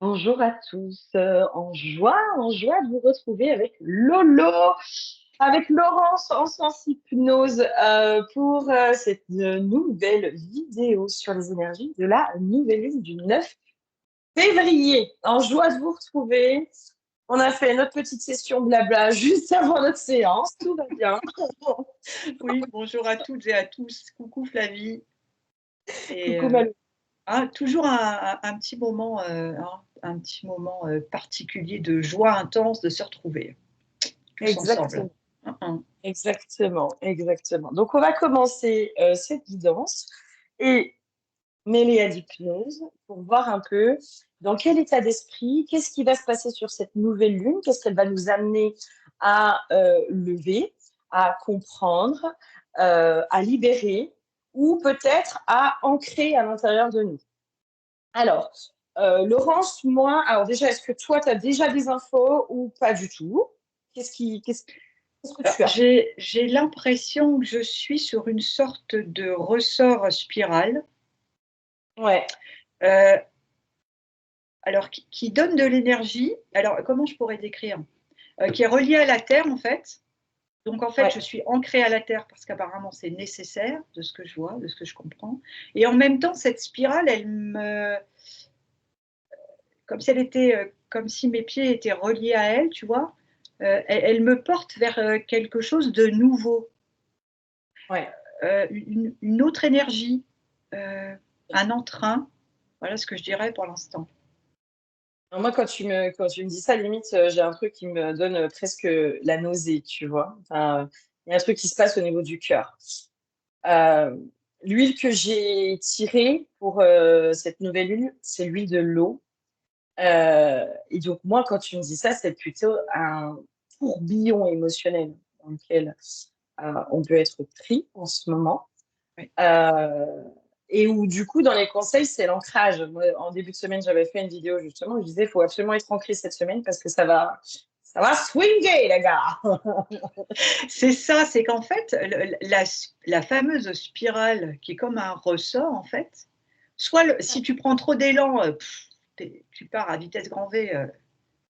Bonjour à tous. En joie de vous retrouver avec Lolo, avec Laurence en sens hypnose pour cette nouvelle vidéo sur les énergies de la nouvelle lune du 9 février. En joie de vous retrouver. On a fait notre petite session blabla juste avant notre séance. Tout va bien. Oui, bonjour à toutes et à tous. Coucou Flavie. Et Coucou Malou. toujours un petit moment, particulier de joie intense de se retrouver tous ensemble. Exactement. Hein, hein. Exactement. Donc, on va commencer cette guidance et mêler à l'hypnose pour voir un peu dans quel état d'esprit, qu'est-ce qui va se passer sur cette nouvelle lune, qu'est-ce qu'elle va nous amener à lever, à comprendre, à libérer ou peut-être à ancrer à l'intérieur de nous. Alors, Laurence, moi, alors déjà, est-ce que toi, tu as déjà des infos ou pas du tout? Qu'est-ce que tu as? J'ai l'impression que je suis sur une sorte de ressort spirale, Ouais, euh, alors qui donne de l'énergie. Alors, comment je pourrais décrire? Qui est relié à la Terre en fait. Donc en fait, ouais, je suis ancrée à la Terre parce qu'apparemment c'est nécessaire de ce que je vois, de ce que je comprends. Et en même temps, cette spirale, comme si elle était, comme si mes pieds étaient reliés à elle, tu vois. Elle me porte vers quelque chose de nouveau, ouais. une autre énergie, euh, un entrain. Voilà ce que je dirais pour l'instant. Alors moi, quand tu me dis ça, limite, j'ai un truc qui me donne presque la nausée, tu vois. Enfin, il y a un truc qui se passe au niveau du cœur. Euh, L'huile que j'ai tirée pour cette nouvelle huile, c'est l'huile de l'eau. Et donc, moi, quand tu me dis ça, c'est plutôt un tourbillon émotionnel dans lequel on peut être pris en ce moment. Ouais. Euh, et où, du coup, dans les conseils, c'est l'ancrage. Moi, en début de semaine, j'avais fait une vidéo justement où je disais il faut absolument être ancré cette semaine parce que ça va swinguer, les gars. C'est ça, c'est qu'en fait, la fameuse spirale qui est comme un ressort, en fait, soit si tu prends trop d'élan, tu pars à vitesse grand V.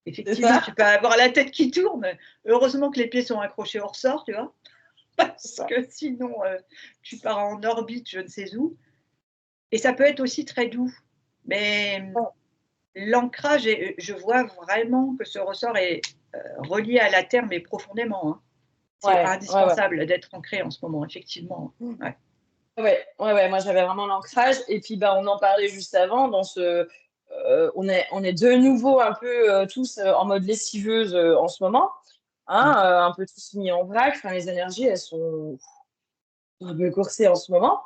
C'est Effectivement, ça, tu peux avoir la tête qui tourne. Heureusement que les pieds sont accrochés au ressort, tu vois, c'est parce ça. que sinon, tu pars en orbite, je ne sais où. Et ça peut être aussi très doux. Mais l'ancrage, je vois vraiment que ce ressort est relié à la terre, mais profondément. Hein. C'est Ouais, ouais, ouais. indispensable d'être ancré en ce moment, effectivement. Ouais. Ouais, moi j'avais vraiment l'ancrage. Et puis bah, on en parlait juste avant. On est de nouveau un peu tous en mode lessiveuse en ce moment. Hein, un peu tous mis en vrac. Enfin, les énergies, elles sont un peu coursées en ce moment.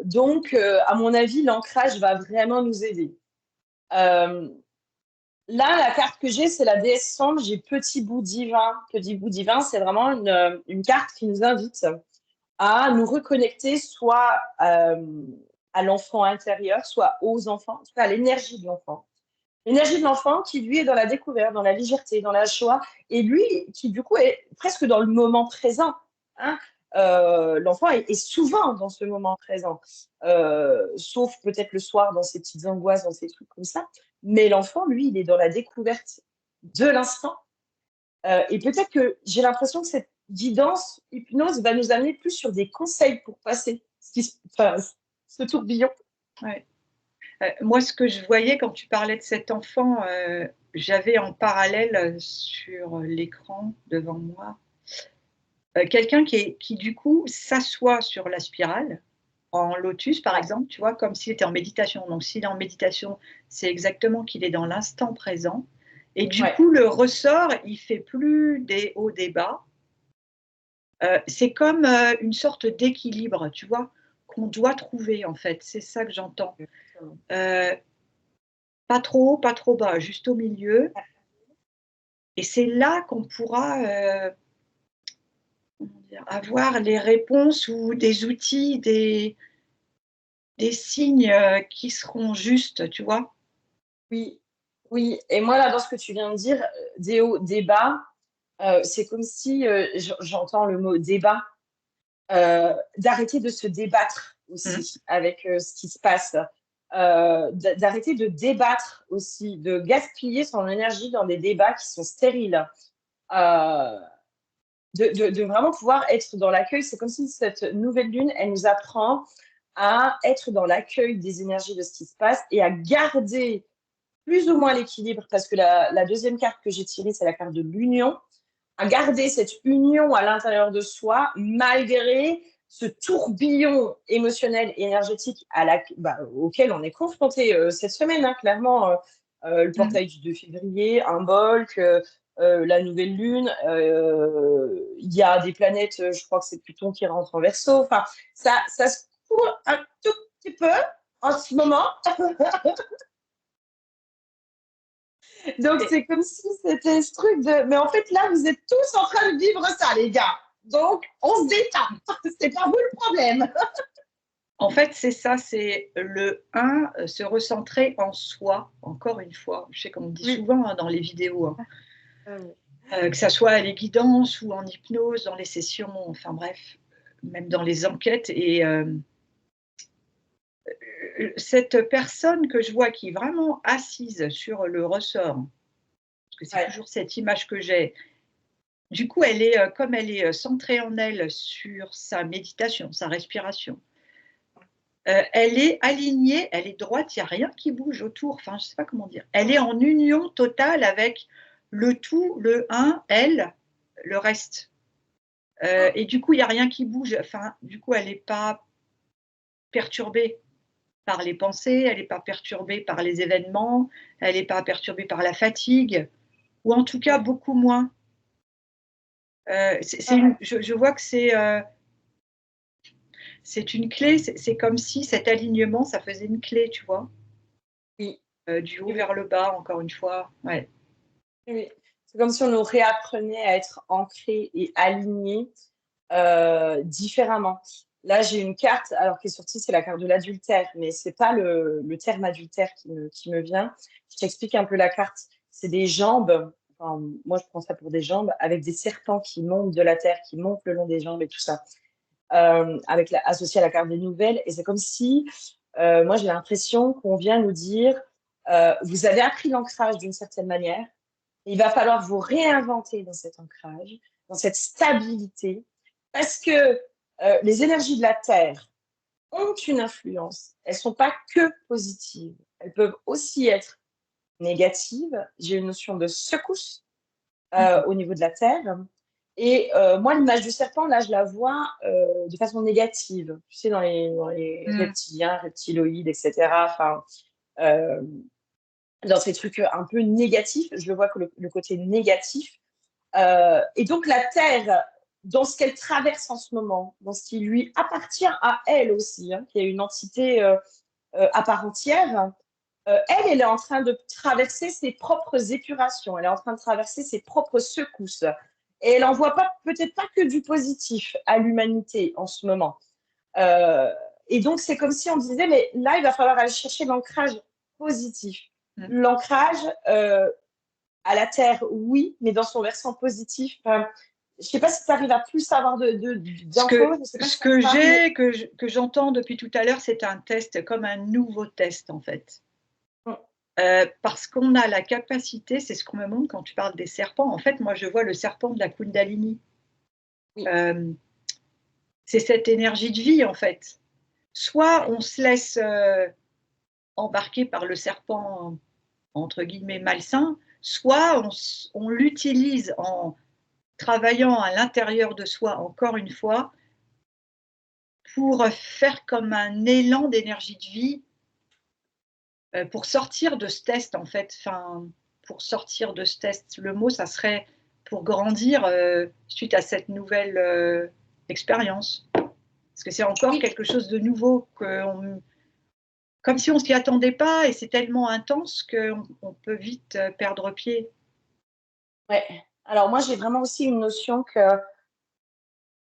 Donc, à mon avis, l'ancrage va vraiment nous aider. Euh, Là, la carte que j'ai, c'est la déesse Sambre. J'ai Petit Bout Divin. Petit Bout Divin, c'est vraiment une carte qui nous invite à nous reconnecter soit à l'enfant intérieur, soit aux enfants, soit à l'énergie de l'enfant. L'énergie de l'enfant qui, lui, est dans la découverte, dans la légèreté, dans la joie, et lui, qui, du coup, est presque dans le moment présent. Hein. L'enfant est souvent dans ce moment présent, sauf peut-être le soir dans ses petites angoisses, dans ces trucs comme ça. Mais l'enfant, lui, il est dans la découverte de l'instant. Et peut-être que j'ai l'impression que cette guidance, hypnose, va nous amener plus sur des conseils pour passer enfin, ce tourbillon. Ouais. Moi, ce que je voyais quand tu parlais de cet enfant, j'avais en parallèle sur l'écran devant moi quelqu'un qui, du coup, s'assoit sur la spirale, en lotus, par exemple, tu vois, comme s'il était en méditation. Donc, s'il est en méditation, c'est exactement qu'il est dans l'instant présent. Et du Ouais, coup, le ressort, il fait plus des hauts, des bas. C'est comme une sorte d'équilibre, tu vois, qu'on doit trouver, en fait. C'est ça que j'entends. Euh, Pas trop haut, pas trop bas, juste au milieu. Et c'est là qu'on pourra comment dire, avoir les réponses ou des outils, des signes qui seront justes, tu vois. oui, oui. Et moi, là, dans ce que tu viens de dire, des hauts, des bas, c'est comme si j'entends le mot débat, d'arrêter de se débattre Mm. aussi avec ce qui se passe. d'arrêter de débattre aussi, de gaspiller son énergie dans des débats qui sont stériles. Euh, de vraiment pouvoir être dans l'accueil. C'est comme si cette nouvelle lune, elle nous apprend à être dans l'accueil des énergies de ce qui se passe et à garder plus ou moins l'équilibre, parce que la deuxième carte que j'ai tirée, c'est la carte de l'union, à garder cette union à l'intérieur de soi, malgré ce tourbillon émotionnel et énergétique auquel on est confronté cette semaine, hein, clairement. Le portail du 2 février, un bolk, la nouvelle lune, il y a des planètes, je crois que c'est Pluton qui rentre en Verseau. Enfin, ça se court un tout petit peu en ce moment. Donc, c'est comme si c'était ce truc de. Mais en fait, là, vous êtes tous en train de vivre ça, les gars. Donc, on se détend. C'est pas vous le problème. En fait, c'est ça, c'est le 1, se recentrer en soi, encore une fois. Je sais qu'on me dit souvent dans les vidéos, que ça soit à les guidances ou en hypnose, dans les sessions, enfin bref, même dans les enquêtes. Et cette personne que je vois qui est vraiment assise sur le ressort, parce que c'est toujours cette image que j'ai, du coup, elle est, comme elle est centrée en elle sur sa méditation, sa respiration, elle est alignée, elle est droite, il n'y a rien qui bouge autour, enfin, je ne sais pas comment dire. Elle est en union totale avec le tout, le un, elle, le reste. Et du coup, il n'y a rien qui bouge. Enfin, du coup, elle n'est pas perturbée par les pensées, elle n'est pas perturbée par les événements, elle n'est pas perturbée par la fatigue, ou en tout cas beaucoup moins. Je vois que c'est une clé, c'est comme si cet alignement, ça faisait une clé, tu vois. Oui. Du haut vers le bas, encore une fois. Ouais. Oui. C'est comme si on nous réapprenait à être ancrés et alignés différemment. Là, j'ai une carte, alors qui est sortie, c'est la carte de l'adultère, mais c'est pas le terme adultère qui me vient. Je t'explique un peu la carte. C'est des jambes, enfin, moi je prends ça pour des jambes, avec des serpents qui montent de la terre, qui montent le long des jambes et tout ça, associé à la carte des nouvelles. Et c'est comme si, moi j'ai l'impression qu'on vient nous dire, vous avez appris l'ancrage d'une certaine manière, il va falloir vous réinventer dans cet ancrage, dans cette stabilité, parce que les énergies de la Terre ont une influence. Elles ne sont pas que positives. Elles peuvent aussi être négatives. J'ai une notion de secousse au niveau de la Terre. Et moi, l'image du serpent, là, je la vois de façon négative. Tu sais, dans les reptiliens, reptiloïdes, etc. Enfin, dans ces trucs un peu négatifs, je le vois que le côté négatif. Et donc la Terre, dans ce qu'elle traverse en ce moment, dans ce qui lui appartient à elle aussi, hein, qui est une entité à part entière, elle est en train de traverser ses propres épurations, elle est en train de traverser ses propres secousses. Et elle n'envoie pas, peut-être pas que du positif à l'humanité en ce moment. Et donc, c'est comme si on disait, mais là, il va falloir aller chercher l'ancrage positif. L'ancrage à la Terre, oui, mais dans son versant positif. Enfin, je ne sais pas si tu arrives à plus avoir d'infos. Que j'entends depuis tout à l'heure, c'est un test, comme un nouveau test, en fait. Parce qu'on a la capacité, c'est ce qu'on me montre quand tu parles des serpents. En fait, moi, je vois le serpent de la Kundalini. Oui. C'est cette énergie de vie, en fait. Soit on se laisse embarquer par le serpent, entre guillemets, malsain, soit on l'utilise en travaillant à l'intérieur de soi, encore une fois, pour faire comme un élan d'énergie de vie, pour sortir de ce test, en fait. Enfin, pour sortir de ce test, le mot, ça serait pour grandir suite à cette nouvelle expérience. Parce que c'est encore quelque chose de nouveau, comme si on ne s'y attendait pas, et c'est tellement intense qu'on peut vite perdre pied. Ouais. Alors moi, j'ai vraiment aussi une notion que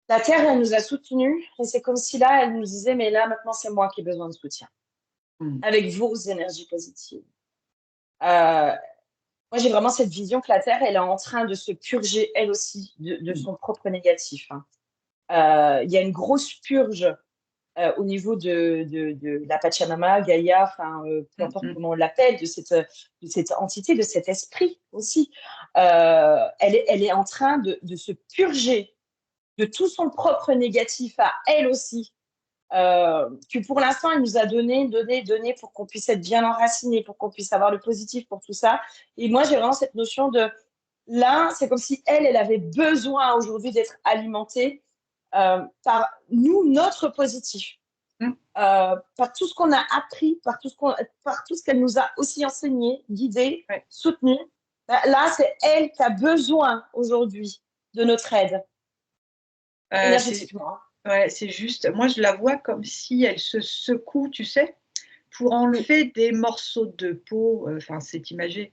la Terre, elle nous a soutenus, et c'est comme si là, elle nous disait, mais là, maintenant, c'est moi qui ai besoin de soutien, avec vos énergies positives. Moi, j'ai vraiment cette vision que la Terre, elle est en train de se purger, elle aussi, de son propre négatif. Hein. Il y a une grosse purge au niveau de la Pachamama, Gaïa, enfin, peu importe mm. comment on l'appelle, de cette entité, de cet esprit aussi. Elle est en train de se purger de tout son propre négatif à elle aussi. Que pour l'instant, elle nous a donné pour qu'on puisse être bien enraciné, pour qu'on puisse avoir le positif pour tout ça. Et moi, j'ai vraiment cette notion de là, c'est comme si elle avait besoin aujourd'hui d'être alimentée par nous, notre positif, Mm. par tout ce qu'on a appris, par tout ce qu'elle nous a aussi enseigné, guidé, Ouais. soutenu. Là, c'est elle qui a besoin aujourd'hui de notre aide, C'est énergétiquement. ouais, c'est juste, moi je la vois comme si elle se secoue, tu sais, pour Oui, enlever des morceaux de peau, enfin c'est imagé,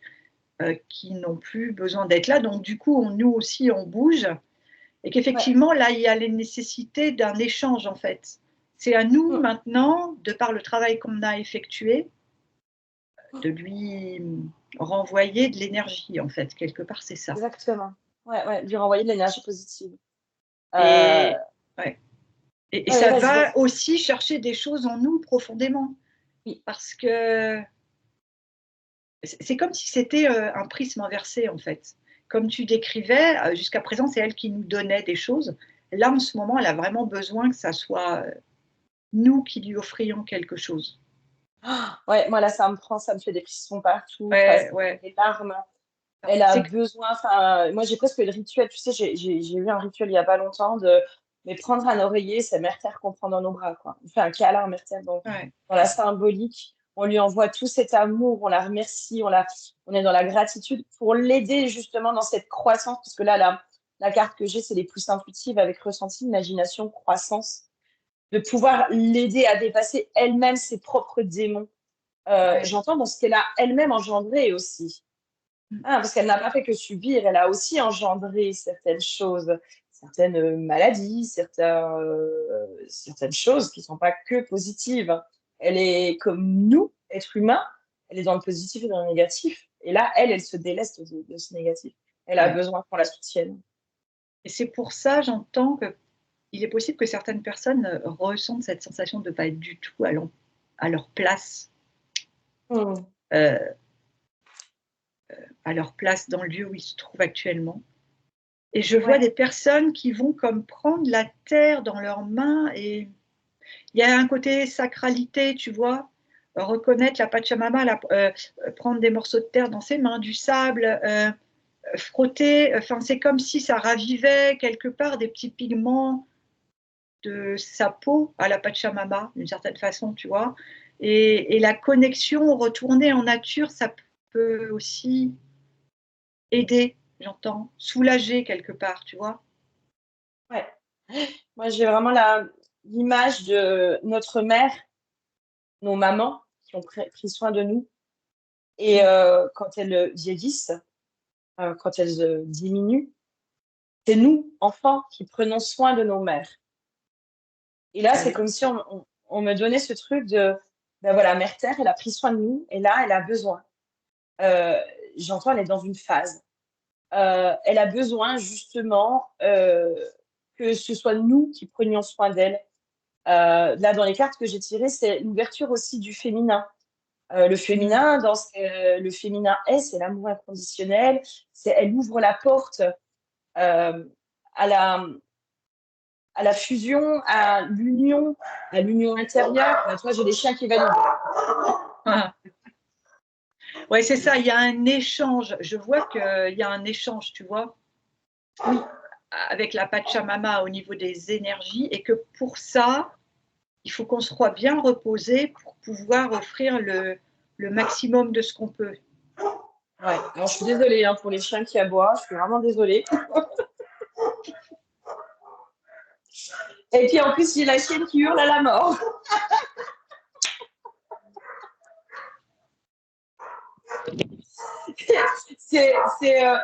qui n'ont plus besoin d'être là. Donc du coup, nous aussi, on bouge et ouais. qu'effectivement, là, il y a la nécessité d'un échange en fait. C'est à nous Mm. maintenant, de par le travail qu'on a effectué, de lui renvoyer de l'énergie en fait. Quelque part, c'est ça. Exactement. Ouais, ouais, lui renvoyer de l'énergie positive. Euh, Et, ouais. Et ouais, ça vas-y, va vas-y. aussi chercher des choses en nous profondément. Oui, Parce que c'est comme si c'était un prisme inversé, en fait. Comme tu décrivais, jusqu'à présent, c'est elle qui nous donnait des choses. Là, en ce moment, elle a vraiment besoin que ça soit nous qui lui offrions quelque chose. ouais, moi là, ça me prend, ça me fait des frissons partout, enfin, ça Ouais, me fait ouais. des larmes. Alors, Elle a besoin, enfin, moi j'ai presque le rituel, tu sais, j'ai eu un rituel il y a pas longtemps de mais prendre un oreiller, c'est Mère Terre qu'on prend dans nos bras, quoi. On fait un câlin à Mère Terre ouais, dans la symbolique. On lui envoie tout cet amour, on la remercie, on est dans la gratitude pour l'aider justement dans cette croissance, parce que là, la carte que j'ai, c'est les plus intuitives avec ressenti, imagination, croissance, de pouvoir l'aider à dépasser elle-même ses propres démons. ouais. J'entends dans ce qu'elle a elle-même engendré aussi. Mm. Ah, parce qu'elle n'a pas fait que subir, elle a aussi engendré certaines choses, certaines maladies, certaines choses qui ne sont pas que positives. Elle est comme nous, êtres humains, elle est dans le positif et dans le négatif. Et là, elle se déleste de ce négatif. Elle a Ouais. besoin qu'on la soutienne. Et c'est pour ça, j'entends qu'il est possible que certaines personnes ressentent cette sensation de ne pas être du tout à leur place, Mm. euh, à leur place dans le lieu où ils se trouvent actuellement. Et je vois Ouais, des personnes qui vont comme prendre la terre dans leurs mains et il y a un côté sacralité, tu vois, reconnaître la Pachamama, prendre des morceaux de terre dans ses mains, du sable, frotter, enfin c'est comme si ça ravivait quelque part des petits pigments de sa peau à la Pachamama, d'une certaine façon, tu vois. Et la connexion, retourner en nature, ça peut aussi aider, j'entends, soulager quelque part, tu vois. ouais. Moi, j'ai vraiment l'image de notre mère, nos mamans qui ont pris soin de nous. Et quand elles vieillissent, quand elles diminuent, c'est nous, enfants, qui prenons soin de nos mères. Et là, c'est Ouais. comme si on me donnait ce truc de, ben voilà, Mère Terre, elle a pris soin de nous, et là, elle a besoin. Euh, J'entends, elle est dans une phase. Elle a besoin justement que ce soit nous qui prenions soin d'elle. Là, dans les cartes que j'ai tirées, c'est l'ouverture aussi du féminin. Le Mm. féminin, le féminin c'est l'amour inconditionnel. Elle ouvre la porte euh, à la fusion, à l'union intérieure. Bah, tu vois, j'ai des chiens qui valident. Ah. Ouais, c'est ça, il y a un échange. Je vois qu'il y a un échange, tu vois, Oui, avec la Pachamama au niveau des énergies et que pour ça, il faut qu'on soit bien reposé pour pouvoir offrir le maximum de ce qu'on peut. ouais. Alors, je suis désolée hein, pour les chiens qui aboient. Je suis vraiment désolée. Et puis en plus, j'ai la chienne qui hurle à la mort. c'est, c'est, euh,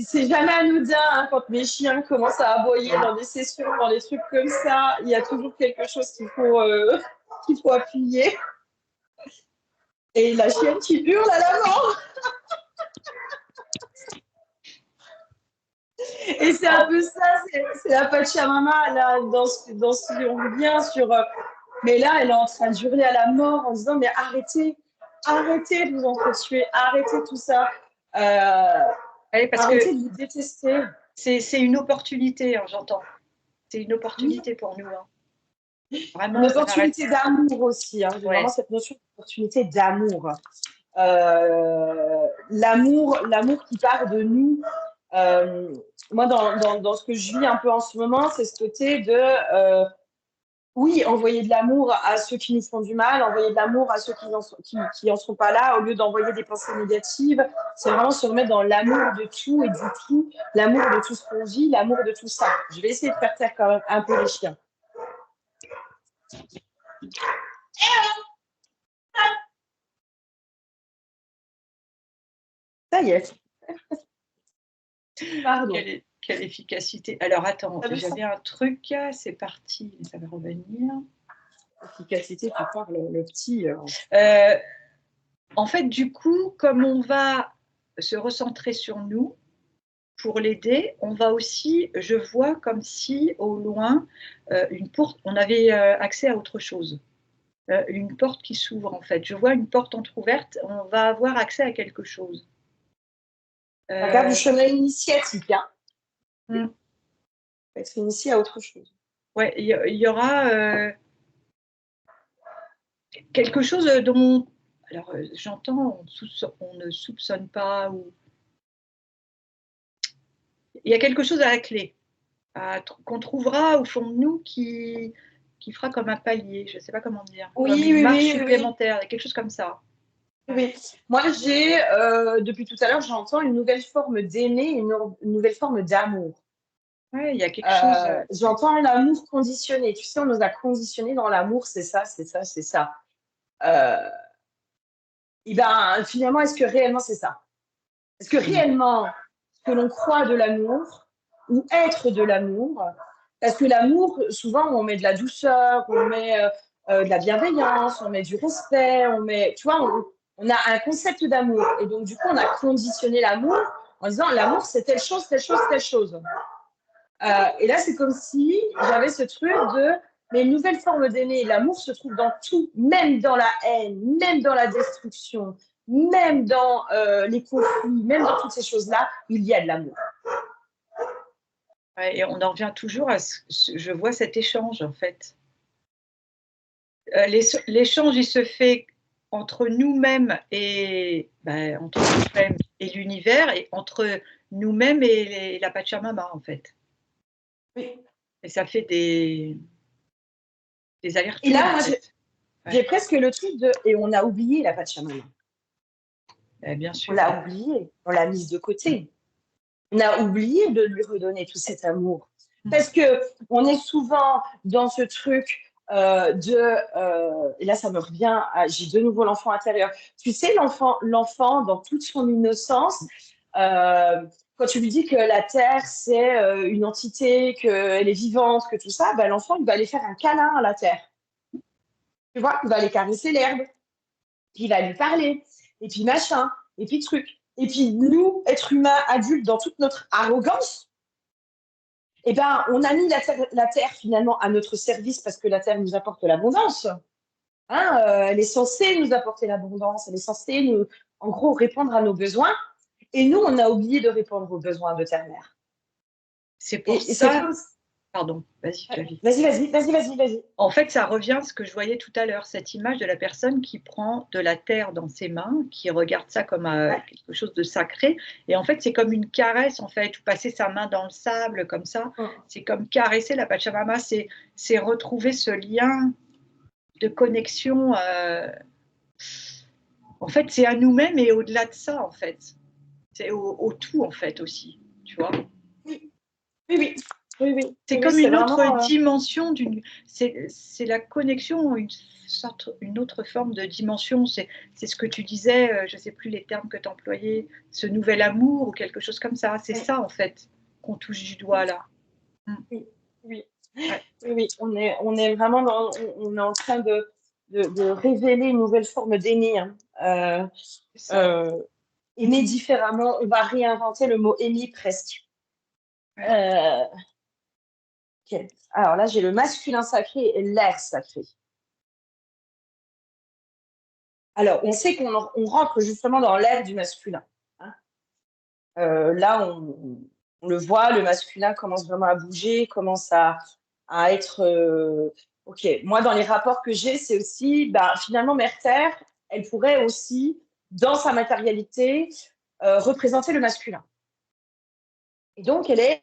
c'est jamais anodin hein, quand mes chiens commencent à aboyer dans des sessions, dans des trucs comme ça. Il y a toujours quelque chose qu'il faut appuyer. Et la chienne qui hurle à la mort. Et c'est un peu ça, c'est la Pachamama, là, dans ce on revient sur Mais là, elle est en train de hurler à la mort en disant, mais arrêtez, arrêtez de vous entretuer, arrêtez tout ça. Ouais, parce que Arrêtez de vous détester. c'est une opportunité, hein, j'entends. C'est une opportunité pour nous. Hein. Une Vraiment, ça n'arrête opportunité d'amour aussi. Hein. J'ai pas. vraiment Ouais. cette notion d'opportunité d'amour. L'amour qui part de nous. Moi, dans ce que je vis un peu en ce moment, c'est ce côté de oui, envoyer de l'amour à ceux qui nous font du mal, envoyer de l'amour à ceux qui en sont pas là, au lieu d'envoyer des pensées négatives. C'est vraiment se remettre dans l'amour de tout et du tout, l'amour de tout ce qu'on vit, l'amour de tout ça. Je vais essayer de faire taire quand même un peu les chiens. Ça y est. Pardon. Quelle efficacité. Alors, attends, j'avais un truc, c'est parti, ça va revenir. Efficacité, tu parles, le petit. En fait, du coup, comme on va se recentrer sur nous pour l'aider, on va aussi, je vois comme si au loin, une porte, on avait accès à autre chose. Une porte qui s'ouvre en fait. Je vois une porte entrouverte, on va avoir accès à quelque chose. La carte du chemin initiatique, hein. Hmm. Être initié à autre chose. Ouais, il y aura quelque chose dont, alors j'entends, on ne soupçonne pas, ou il y a quelque chose à la clé, qu'on trouvera au fond de nous qui fera comme un palier, je ne sais pas comment dire, comme une marche supplémentaire, quelque chose comme ça. Oui, moi j'ai, depuis tout à l'heure, j'entends une nouvelle forme d'aimer, une nouvelle forme d'amour. Oui, il y a quelque chose. J'entends l'amour conditionné. Tu sais, on nous a conditionnés dans l'amour, c'est ça, c'est ça, c'est ça. Et ben, finalement, est-ce que réellement c'est ça? Est-ce que réellement ce que l'on croit de l'amour ou être de l'amour? Parce que l'amour, souvent, on met de la douceur, on met de la bienveillance, on met du respect, on met, tu vois, on a un concept d'amour. Et donc, du coup, on a conditionné l'amour en disant l'amour, c'est telle chose, telle chose, telle chose. Et là, c'est comme si j'avais ce truc de, mais une nouvelle forme d'aimer. L'amour se trouve dans tout, même dans la haine, même dans la destruction, même dans les conflits, même dans toutes ces choses-là, il y a de l'amour. Ouais, et on en revient toujours à je vois cet échange en fait. L'échange, il se fait entre nous-mêmes et entre nous-mêmes et l'univers, et entre nous-mêmes et la Pachamama en fait. Oui. Et ça fait des Et allers-retours. là, En moi, fait. j'ai presque le truc de, et on a oublié la Pachamama. Bien On sûr. l'a oublié, on l'a mise de côté. On a oublié de lui redonner tout cet amour. Parce que on est souvent dans ce truc et là ça me revient, j'ai de nouveau l'enfant intérieur. Tu sais, l'enfant dans toute son innocence, quand tu lui dis que la Terre c'est une entité, qu'elle est vivante, que tout ça, bah, l'enfant il va aller faire un câlin à la Terre. Tu vois, il va aller caresser l'herbe, puis il va lui parler, et puis machin, et puis truc. Et puis nous, êtres humains adultes, dans toute notre arrogance, eh ben, on a mis la terre finalement à notre service parce que la terre nous apporte l'abondance. Hein, elle est censée nous apporter l'abondance, elle est censée nous, en gros, répondre à nos besoins. Et nous, on a oublié de répondre aux besoins de Terre-Mère. C'est pour Et c'est ça. comme... Pardon, vas-y, Flavie. Vas-y. En fait, ça revient à ce que je voyais tout à l'heure, cette image de la personne qui prend de la terre dans ses mains, qui regarde ça comme quelque chose de sacré. Et en fait, c'est comme une caresse, en fait, ou passer sa main dans le sable, comme ça. C'est comme caresser la Pachamama, c'est retrouver ce lien de connexion. En fait, c'est à nous-mêmes et au-delà de ça, en fait. C'est au tout, en fait, aussi, tu vois. Oui. C'est comme une autre dimension, c'est la connexion, une autre forme de dimension. C'est ce que tu disais, je ne sais plus les termes que tu employais, ce nouvel amour ou quelque chose comme ça. C'est ça, en fait, qu'on touche du doigt là. Oui. Oui. On est vraiment on est en train de révéler une nouvelle forme d'aimer. Hein. Aimer différemment, on va réinventer le mot aimer presque. Okay. Alors là, j'ai le masculin sacré et l'air sacré. Alors, on sait on rentre justement dans l'ère du masculin, hein. Là, on le voit, le masculin commence vraiment à bouger, commence à être. Ok, moi, dans les rapports que j'ai, c'est aussi, bah, finalement, Mère Terre, elle pourrait aussi, dans sa matérialité, représenter le masculin. Et donc, elle est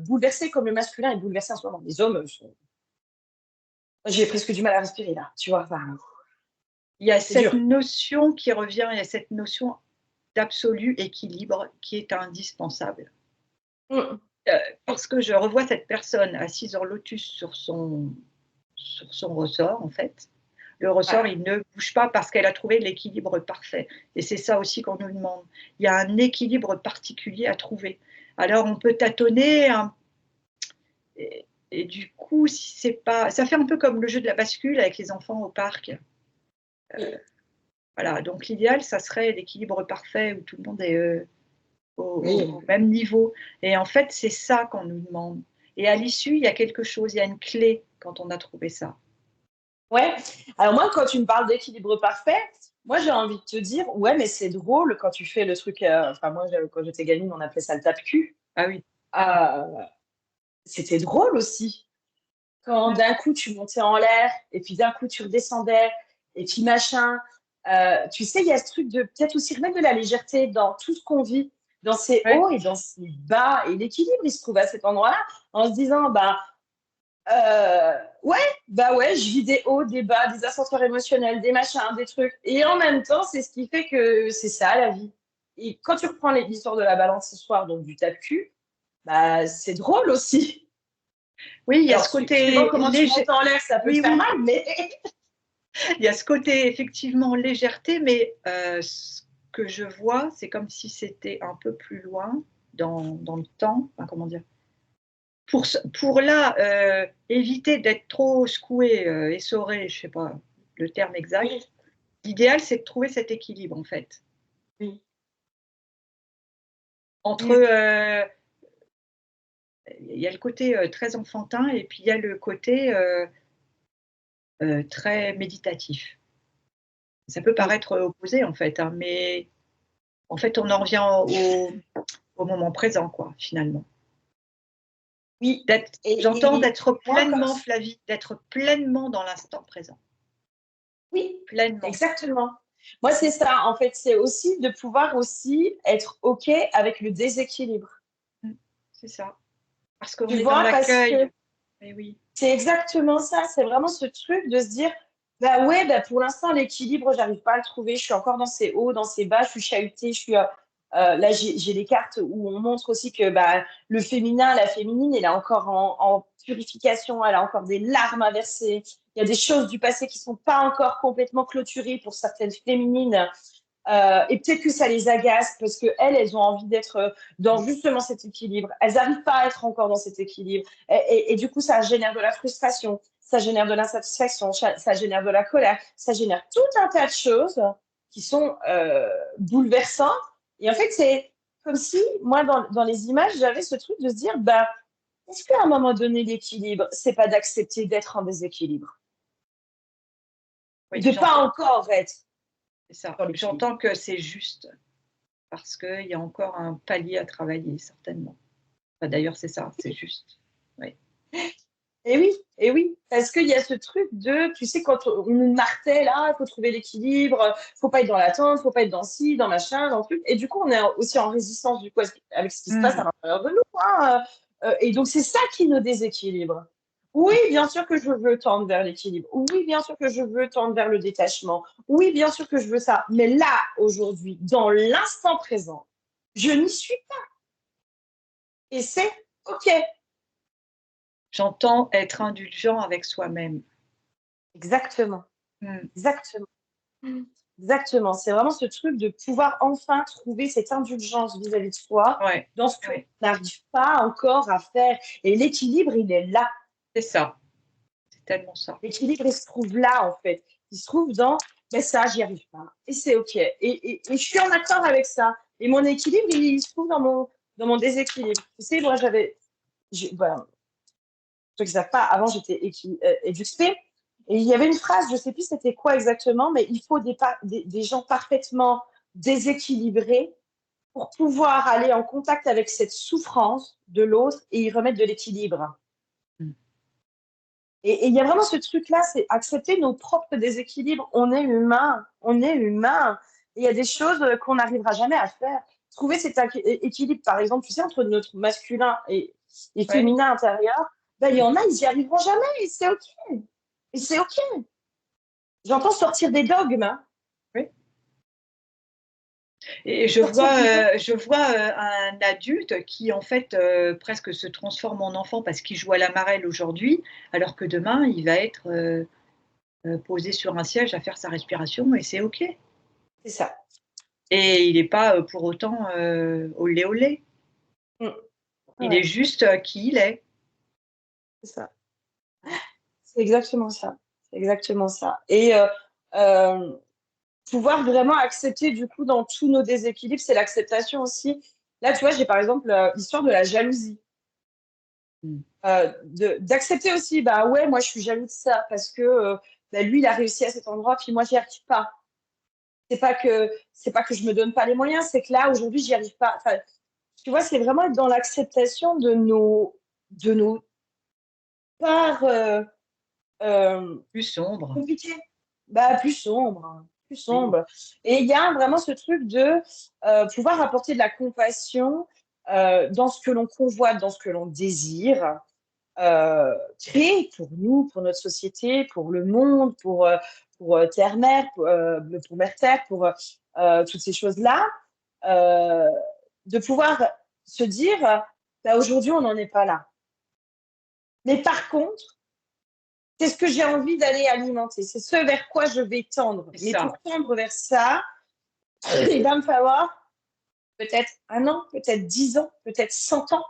bouleversée comme le masculin est bouleversé en ce moment. Les hommes sont. J'ai presque du mal à respirer là, tu vois. Enfin, Il y a c'est cette dur. notion qui revient, il y a cette notion d'absolu équilibre qui est indispensable. Mm. Parce que je revois cette personne assise en lotus sur son ressort, en fait. Le ressort, Ouais. il ne bouge pas parce qu'elle a trouvé l'équilibre parfait. Et c'est ça aussi qu'on nous demande. Il y a un équilibre particulier à trouver. Alors, on peut tâtonner, hein, et du coup, si c'est pas, ça fait un peu comme le jeu de la bascule avec les enfants au parc. Oui. Voilà, donc l'idéal, ça serait l'équilibre parfait où tout le monde est Oui. au même niveau. Et en fait, c'est ça qu'on nous demande. Et à l'issue, il y a quelque chose, il y a une clé quand on a trouvé ça. Ouais. Alors moi, quand tu me parles d'équilibre parfait, moi j'ai envie de te dire, ouais, mais c'est drôle quand tu fais le truc. Enfin, moi, quand j'étais gamine, on appelait ça le tape-cul. Ah oui. Euh, C'était drôle aussi. Quand Mmh. d'un coup tu montais en l'air et puis d'un coup tu redescendais et puis machin. Tu sais, il y a ce truc de peut-être aussi remettre de la légèreté dans tout ce qu'on vit, dans ces Ouais. hauts et dans ces bas. Et l'équilibre, il se trouve à cet endroit-là en se disant, bah, ouais, bah ouais, je vis des hauts, des bas, des ascenseurs émotionnels, des machins, des trucs. Et en même temps, c'est ce qui fait que c'est ça la vie. Et quand tu reprends l'histoire de la balance ce soir, donc du tape-cul, bah c'est drôle aussi. Oui, il y a Alors, ce suivant côté comment tu montes léger. en l'air, ça peut te Oui, faire oui, mal, mais il y a ce côté effectivement légèreté, mais ce que je vois, c'est comme si c'était un peu plus loin dans le temps. Enfin, comment dire? Pour là, éviter d'être trop secoué, essoré, je sais pas le terme exact. oui, L'idéal, c'est de trouver cet équilibre, en fait, oui, entre, oui, il y a le côté, très enfantin et puis il y a le côté, très méditatif. Ça peut oui, paraître opposé, en fait, hein, mais en fait, on en revient au moment présent, quoi, finalement. oui. D'être J'entends d'être Moi, comme pleinement, Flavie, d'être pleinement dans l'instant présent, oui, pleinement. exactement. Moi, c'est ça. En fait, c'est aussi de pouvoir aussi être OK avec le déséquilibre. Mmh, c'est ça. Parce qu'on Tu est dans vois, parce que l'accueil. Eh oui. c'est exactement ça. C'est vraiment ce truc de se dire, bah ouais, bah pour l'instant, l'équilibre, j'arrive pas à le trouver. Je suis encore dans ces hauts, dans ces bas. Je suis chahutée. Là, j'ai des cartes où on montre aussi que bah, le féminin, la féminine, elle est encore en purification. Elle a encore des larmes à verser. Il y a des choses du passé qui sont pas encore complètement clôturées pour certaines féminines. Et peut-être que ça les agace parce que elles ont envie d'être dans justement cet équilibre. Elles n'arrivent pas à être encore dans cet équilibre. Et du coup, ça génère de la frustration, ça génère de l'insatisfaction, ça génère de la colère, ça génère tout un tas de choses qui sont bouleversantes. Et en fait, c'est comme si, moi, dans les images, j'avais ce truc de se dire, bah, est-ce qu'à un moment donné, l'équilibre, c'est pas d'accepter d'être en déséquilibre et Oui, de pas j'entends, encore être c'est ça. dans l'équilibre. J'entends que c'est juste parce qu'il y a encore un palier à travailler, certainement. Bah, d'ailleurs, c'est ça, c'est juste. Oui. Et oui, parce qu'il y a ce truc de, tu sais, quand on nous martèle, ah, il faut trouver l'équilibre, faut pas être dans l'attente, faut pas être dans ci, dans machin, dans le truc. Et du coup, on est aussi en résistance du coup avec ce qui se passe à Mmh. l'intérieur de nous, hein. Et donc, c'est ça qui nous déséquilibre. Oui, bien sûr que je veux tendre vers l'équilibre. Oui, bien sûr que je veux tendre vers le détachement. Oui, bien sûr que je veux ça. Mais là, aujourd'hui, dans l'instant présent, je n'y suis pas. Et c'est OK. J'entends être indulgent avec soi-même. Exactement. Mmh. Exactement. Exactement, c'est vraiment ce truc de pouvoir enfin trouver cette indulgence vis-à-vis de soi Ouais, dans ce qu'on ouais, n'arrive pas encore à faire. Et l'équilibre, il est là. c'est ça, c'est tellement ça. L'équilibre, il se trouve là, en fait. Il se trouve dans, ben ça, j'y arrive pas. Et c'est OK. Et je suis en accord avec ça. Et mon équilibre, il se trouve dans mon déséquilibre. Tu sais, moi, voilà, ceux qui ne savent pas, avant, j'étais éduquée. Et il y avait une phrase, je ne sais plus c'était quoi exactement, mais il faut des gens parfaitement déséquilibrés pour pouvoir aller en contact avec cette souffrance de l'autre et y remettre de l'équilibre. Mm. Et il y a vraiment ce truc-là, c'est accepter nos propres déséquilibres. On est humain, on est humain. Et il y a des choses qu'on n'arrivera jamais à faire. Trouver cet équilibre, par exemple, tu sais, entre notre masculin et Ouais. féminin intérieur, ben, il y en a, ils n'y arriveront jamais et c'est OK. Et c'est OK. J'entends sortir des dogmes. Hein. Oui. Et je Sortir vois, des dogmes. un adulte qui, en fait, presque se transforme en enfant parce qu'il joue à la marelle aujourd'hui, alors que demain, il va être posé sur un siège à faire sa respiration et c'est OK. C'est ça. Et il n'est pas pour autant olé olé. Mm. Il est Ouais, juste qui il est. c'est ça. C'est exactement ça. C'est exactement ça. Et euh, pouvoir vraiment accepter, du coup, dans tous nos déséquilibres, c'est l'acceptation aussi. Là, tu vois, j'ai par exemple l'histoire de la jalousie. Mm. D'accepter aussi, bah ouais, moi je suis jaloux de ça parce que bah, lui, il a réussi à cet endroit, puis moi, j'y arrive pas. C'est pas que je me donne pas les moyens, c'est que là, aujourd'hui, j'y arrive pas. Enfin, tu vois, c'est vraiment être dans l'acceptation de nos parts Plus sombre. compliquées. Bah, plus sombre, hein, plus Oui. sombre. Et il y a vraiment ce truc de pouvoir apporter de la compassion dans ce que l'on convoite, dans ce que l'on désire, créer pour nous, pour notre société, pour le monde, pour Terre-Mère, pour Mère-Terre, pour toutes ces choses-là, euh, de pouvoir se dire, bah, aujourd'hui, on n'en est pas là. Mais par contre, c'est ce que j'ai envie d'aller alimenter, c'est ce vers quoi je vais tendre. C'est Mais ça. pour tendre vers ça, il va me falloir peut-être 1 an, peut-être 10 ans, peut-être 100 ans,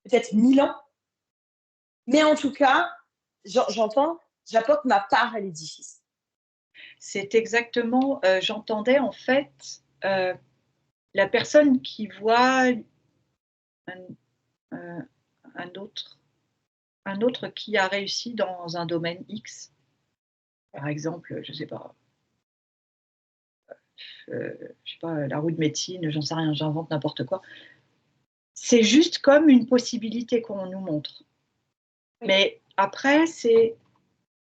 peut-être 1000 ans. Mais en tout cas, j'entends, j'apporte ma part à l'édifice. C'est exactement, j'entendais en fait la personne qui voit un, un- un autre, un autre qui a réussi dans un domaine X, par exemple, je sais pas, la roue de médecine, j'en sais rien, j'invente n'importe quoi. C'est juste comme une possibilité qu'on nous montre. Oui, Mais après, c'est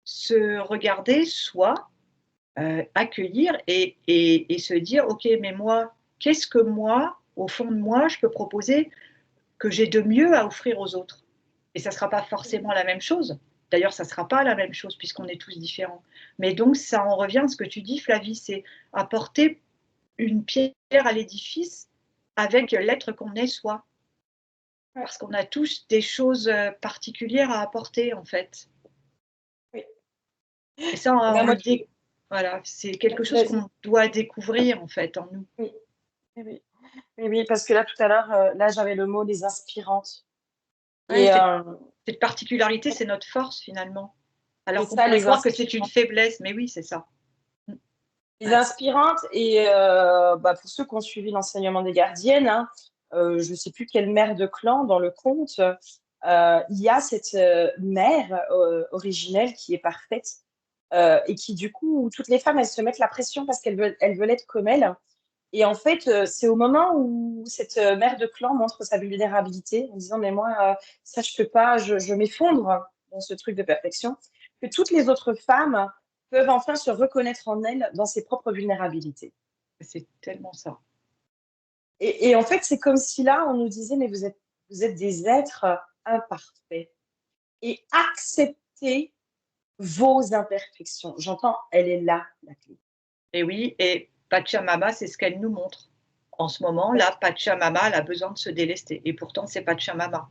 se regarder soi, accueillir et se dire, OK, mais moi, qu'est-ce que moi, au fond de moi, je peux proposer que j'ai de mieux à offrir aux autres? Et ça ne sera pas forcément la même chose. D'ailleurs, ça ne sera pas la même chose puisqu'on est tous différents. Mais donc, ça en revient à ce que tu dis, Flavie, c'est apporter une pierre à l'édifice avec l'être qu'on est soi. ouais, Parce qu'on a tous des choses particulières à apporter, en fait. oui. Et ça, Et ben moi, voilà, c'est quelque chose vas-y. qu'on doit découvrir, en fait, en nous. Oui, oui, oui. Oui, oui, parce que là, tout à l'heure, là, j'avais le mot les inspirantes. Ouais, Et cette particularité, c'est notre force, finalement. c'est Alors qu'on ça, pourrait les croire que c'est une inspirantes. faiblesse, mais oui, c'est ça. Mm. Les Ouais. inspirantes, et bah, pour ceux qui ont suivi l'enseignement des gardiennes, hein, je ne sais plus quelle mère de clan dans le conte, il y a cette mère originelle qui est parfaite et qui, du coup, toutes les femmes, elles se mettent la pression parce qu'elles veulent être comme elle. Et en fait, c'est au moment où cette mère de clan montre sa vulnérabilité en disant, mais moi, ça, je peux pas, je m'effondre dans ce truc de perfection, que toutes les autres femmes peuvent enfin se reconnaître en elles dans ses propres vulnérabilités. C'est tellement ça. Et en fait, c'est comme si là, on nous disait, mais vous êtes des êtres imparfaits. Et acceptez vos imperfections. J'entends, elle est là, la clé. Et oui, et Pachamama, c'est ce qu'elle nous montre. En ce moment, Ouais. là, Pachamama, elle a besoin de se délester. Et pourtant, c'est Pachamama.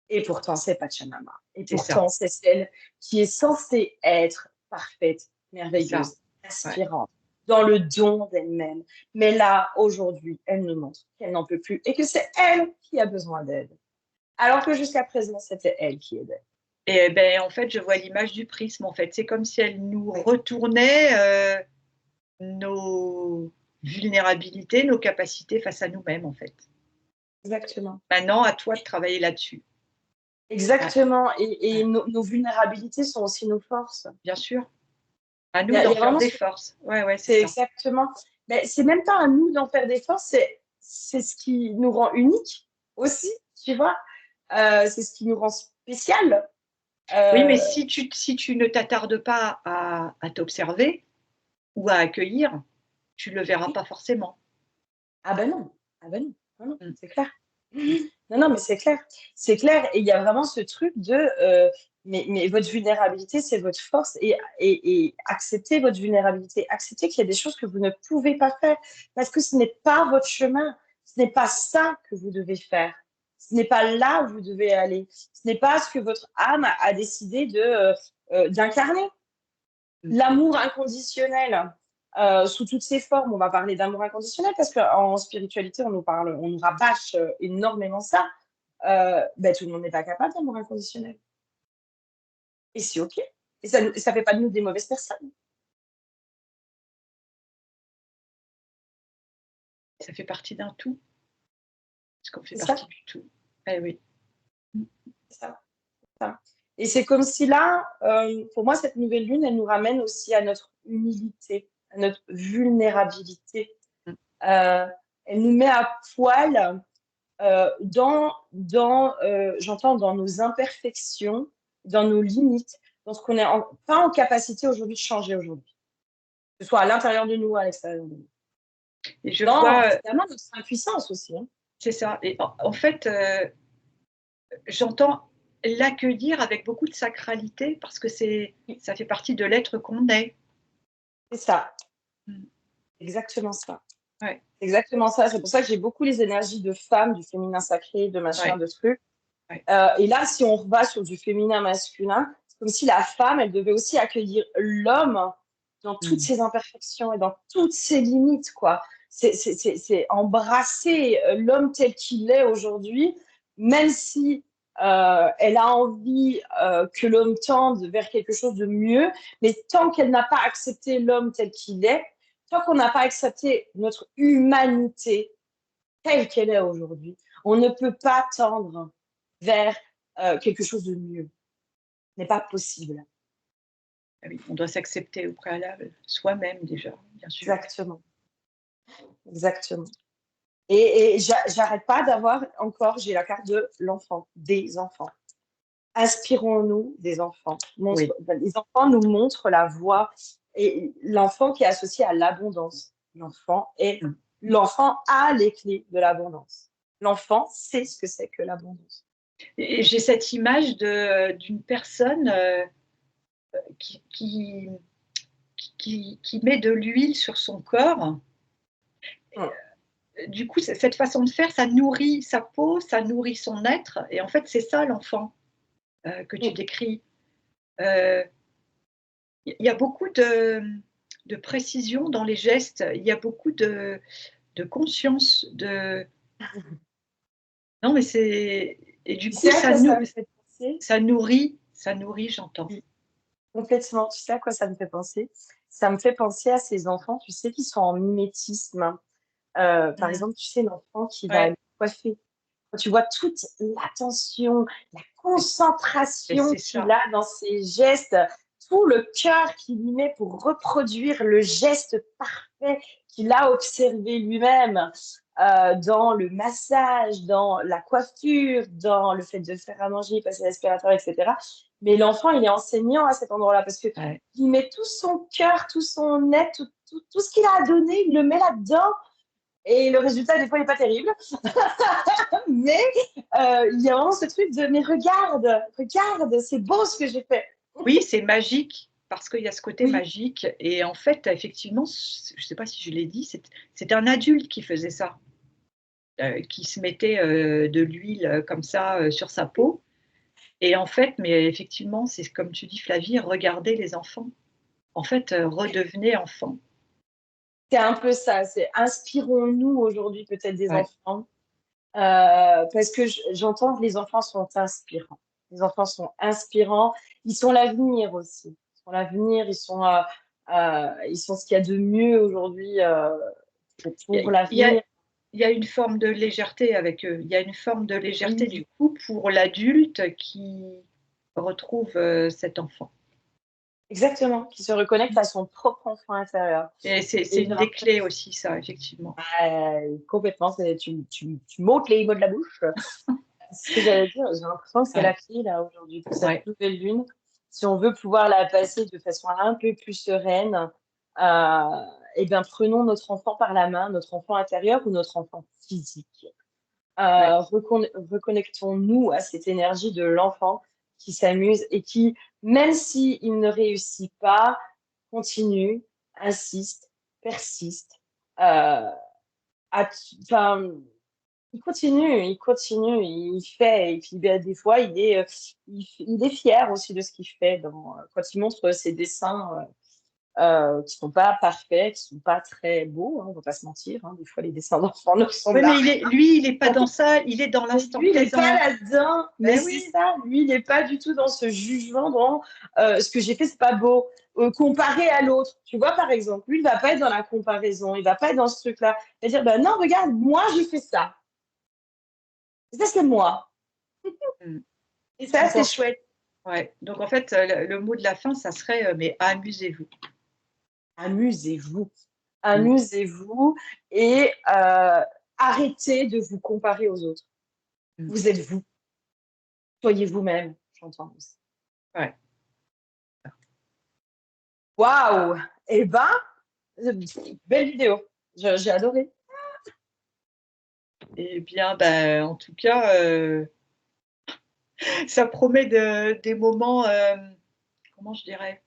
Et pourtant, c'est Pachamama. Et C'est ça, pourtant, c'est celle qui est censée être parfaite, c'est ça. merveilleuse, Ouais. inspirante, dans le don d'elle-même. Mais là, aujourd'hui, elle nous montre qu'elle n'en peut plus et que c'est elle qui a besoin d'aide. Alors que jusqu'à présent, c'était elle qui aidait. Et ben, en fait, je vois l'image du prisme. En fait, c'est comme si elle nous Oui, retournait nos vulnérabilités, nos capacités face à nous-mêmes, en fait. exactement. Maintenant, à toi de travailler là-dessus. Exactement. Et nos vulnérabilités sont aussi nos forces. Bien sûr. À Il y nous a, il d'en y a faire vraiment des forces. Ouais, ouais, c'est c'est ça. exactement. Mais c'est même pas à nous d'en faire des forces, c'est ce qui nous rend uniques aussi, tu vois. C'est ce qui nous rend spécial. Oui, mais Euh, si tu ne t'attardes pas à t'observer ou à accueillir, tu ne le verras pas forcément. ah ben non, ah ben non, non, non, Mm. c'est clair. Non, non, mais c'est clair. C'est clair. Et il y a vraiment ce truc de mais votre vulnérabilité, c'est votre force. Et acceptez votre vulnérabilité. Acceptez qu'il y a des choses que vous ne pouvez pas faire parce que ce n'est pas votre chemin. Ce n'est pas ça que vous devez faire. Ce n'est pas là où vous devez aller. Ce n'est pas ce que votre âme a décidé d'incarner. Mm. L'amour inconditionnel, sous toutes ses formes. On va parler d'amour inconditionnel parce qu'en spiritualité, on nous rabâche énormément ça. Ben, tout le monde n'est pas capable d'amour inconditionnel. Et c'est OK. Et ça ne fait pas de nous des mauvaises personnes. Ça fait partie d'un tout, parce qu'on fait C'est ça, partie du tout. Eh oui. Mm. c'est ça, c'est ça. Et c'est comme si là, pour moi, cette nouvelle lune, elle nous ramène aussi à notre humilité, à notre vulnérabilité. Mm. Euh, Elle nous met à poil j'entends dans nos imperfections, dans nos limites, dans ce qu'on n'est pas en capacité aujourd'hui de changer aujourd'hui, que ce soit à l'intérieur de nous ou à l'extérieur de nous. Et je Dans vois, finalement notre impuissance aussi. Hein. c'est ça. Et en fait, j'entends l'accueillir avec beaucoup de sacralité parce que ça fait partie de l'être qu'on est. C'est ça, Mm. exactement ça. Ouais, Exactement ça. C'est pour ça que j'ai beaucoup les énergies de femme, du féminin sacré, de machin, ouais, de trucs. ouais. Et là, si on rebat sur du féminin masculin, c'est comme si la femme, elle devait aussi accueillir l'homme dans toutes Mm. ses imperfections et dans toutes ses limites, quoi. C'est embrasser l'homme tel qu'il est aujourd'hui, même si elle a envie que l'homme tende vers quelque chose de mieux, mais tant qu'elle n'a pas accepté l'homme tel qu'il est, tant qu'on n'a pas accepté notre humanité telle qu'elle est aujourd'hui, on ne peut pas tendre vers quelque chose de mieux. Ce n'est pas possible. Ah oui, on doit s'accepter au préalable, soi-même déjà, bien sûr. Exactement. Exactement. J'arrête pas d'avoir encore, j'ai la carte de l'enfant, des enfants. Inspirons-nous des enfants. Oui. Les enfants nous montrent la voie et l'enfant qui est associé à l'abondance. Mm. L'enfant a les clés de l'abondance. L'enfant sait ce que c'est que l'abondance. Et j'ai cette image d'une personne qui, qui, qui met de l'huile sur son corps. Hum, Du coup, cette façon de faire, ça nourrit sa peau, ça nourrit son être. Et en fait, c'est ça l'enfant que tu hum. décris. Il y a beaucoup de précision dans les gestes, il y a beaucoup de conscience. Non, mais c'est. Et du Tu coup, sais à quoi ça me fait penser? ça nourrit, j'entends. Oui, complètement. Tu sais à quoi ça me fait penser? Ça me fait penser à ces enfants, tu sais, qui sont en mimétisme. Par Mm. exemple, tu sais, l'enfant qui va Ouais, aller coiffer. Quand tu vois toute l'attention, la et concentration c'est qu'il ça. a dans ses gestes, tout le cœur qu'il y met pour reproduire le geste parfait qu'il a observé lui-même dans le massage, dans la coiffure, dans le fait de faire à manger, passer l'aspirateur, etc. Mais l'enfant, il est enseignant à cet endroit-là parce qu'il Ouais. met tout son cœur, tout son être, tout ce qu'il a à donner, il le met là-dedans. Et le résultat, des fois, il n'est pas terrible. Mais il y a vraiment ce truc de mais regarde, regarde, c'est beau ce que j'ai fait. Oui, c'est magique, parce qu'il y a ce côté Oui, magique. Et en fait, effectivement, je ne sais pas si je l'ai dit, c'est un adulte qui faisait ça, qui se mettait de l'huile comme ça sur sa peau. Et en fait, mais effectivement, c'est comme tu dis, Flavie, regardez les enfants. En fait, redevenez enfant. c'est un peu ça. C'est inspirons-nous aujourd'hui peut-être des Ouais. enfants. Parce que j'entends que les enfants sont inspirants. Les enfants sont inspirants. Ils sont l'avenir aussi. Ils sont l'avenir. Ils sont ce qu'il y a de mieux aujourd'hui pour Il y a, l'avenir. il y a une forme de légèreté avec eux. Il y a une forme de légèreté Oui, du coup pour l'adulte qui retrouve cet enfant. exactement, qui se reconnecte à son propre enfant intérieur. Et c'est Et j'ai une des clés l'impression, aussi, ça, effectivement. complètement, tu m'ôtes les mots de la bouche. Ce que j'allais dire, j'ai l'impression que c'est Ouais, la clé là aujourd'hui pour cette ouais, nouvelle lune. Si on veut pouvoir la passer de façon un peu plus sereine, eh bien, prenons notre enfant par la main, notre enfant intérieur ou notre enfant physique. ouais. Reconnectons-nous à cette énergie de l'enfant qui s'amuse et qui, même s'il ne réussit pas, continue, insiste, persiste. Euh, enfin, il fait. Et puis ben, des fois, il est fier aussi de ce qu'il fait quand il montre ses dessins qui sont pas parfaits, qui sont pas très beaux, hein, on va pas se mentir. Hein, des fois, les dessins d'enfants ne sont Oui, mais pas. lui, il n'est pas dans ça, il est dans Mais l'instant lui, il n'est pas présent. là-dedans. Mais Ben c'est oui. ça, lui, il n'est pas du tout dans ce jugement, dans ce que j'ai fait, c'est pas beau. Comparé à l'autre. Tu vois, par exemple, lui, il va pas être dans la comparaison, il va pas être dans ce truc-là. Il va dire, ben non, regarde, moi, j'ai fait ça. Ça, c'est moi. Mm. Et ça, Donc, c'est chouette. ouais. Donc, en fait, le mot de la fin, ça serait mais amusez-vous. Amusez-vous. Mm. Amusez-vous et arrêtez de vous comparer aux autres. Mm. Vous êtes vous. Soyez vous-même, j'entends aussi. Ouais. Waouh! Eh ben, belle vidéo. J'ai adoré. Eh bien, ben, en tout cas, ça promet des moments, comment je dirais,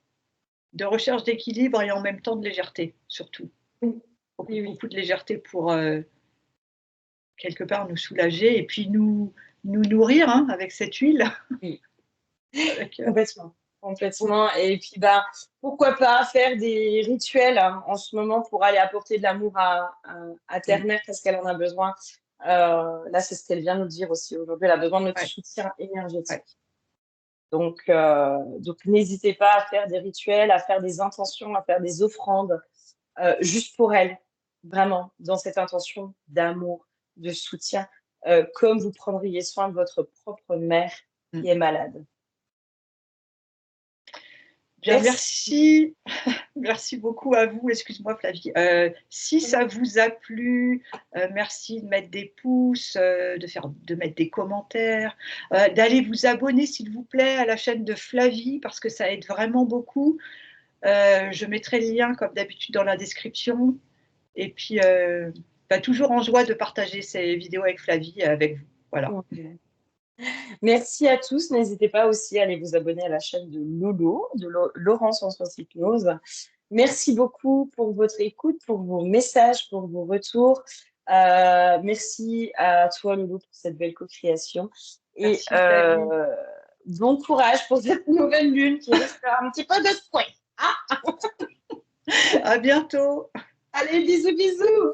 de recherche d'équilibre et en même temps de légèreté, surtout. Oui, Beaucoup, oui, oui. beaucoup de légèreté pour quelque part nous soulager et puis nous nourrir hein, avec cette huile. Oui. Avec, Complètement. Complètement. Et puis, ben, pourquoi pas faire des rituels hein, en ce moment pour aller apporter de l'amour à mm, Terre-Mère parce qu'elle en a besoin. Là, c'est ce qu'elle vient nous dire aussi aujourd'hui. Elle a besoin de notre ouais, soutien ouais. énergétique. Donc n'hésitez pas à faire des rituels, à faire des intentions, à faire des offrandes, juste pour elle, vraiment, dans cette intention d'amour, de soutien, comme vous prendriez soin de votre propre mère Mm. qui est malade. Bien, Merci. merci. Merci beaucoup à vous. Excuse-moi, Flavie. Si ça vous a plu, merci de mettre des pouces, de mettre des commentaires, d'aller vous abonner, s'il vous plaît, à la chaîne de Flavie, parce que ça aide vraiment beaucoup. Je mettrai le lien, comme d'habitude, dans la description. Et puis, bah, toujours en joie de partager ces vidéos avec Flavie, avec vous. Voilà. Merci à tous. N'hésitez pas aussi à aller vous abonner à la chaîne de Lolo, de Laurence en Hypnose. Merci beaucoup pour votre écoute, pour vos messages, pour vos retours. Merci à toi, Lolo, pour cette belle co-création. Et Merci, Flavie. bon courage pour cette nouvelle lune qui risque un petit peu de fouet. Ah, À bientôt. allez, bisous, bisous.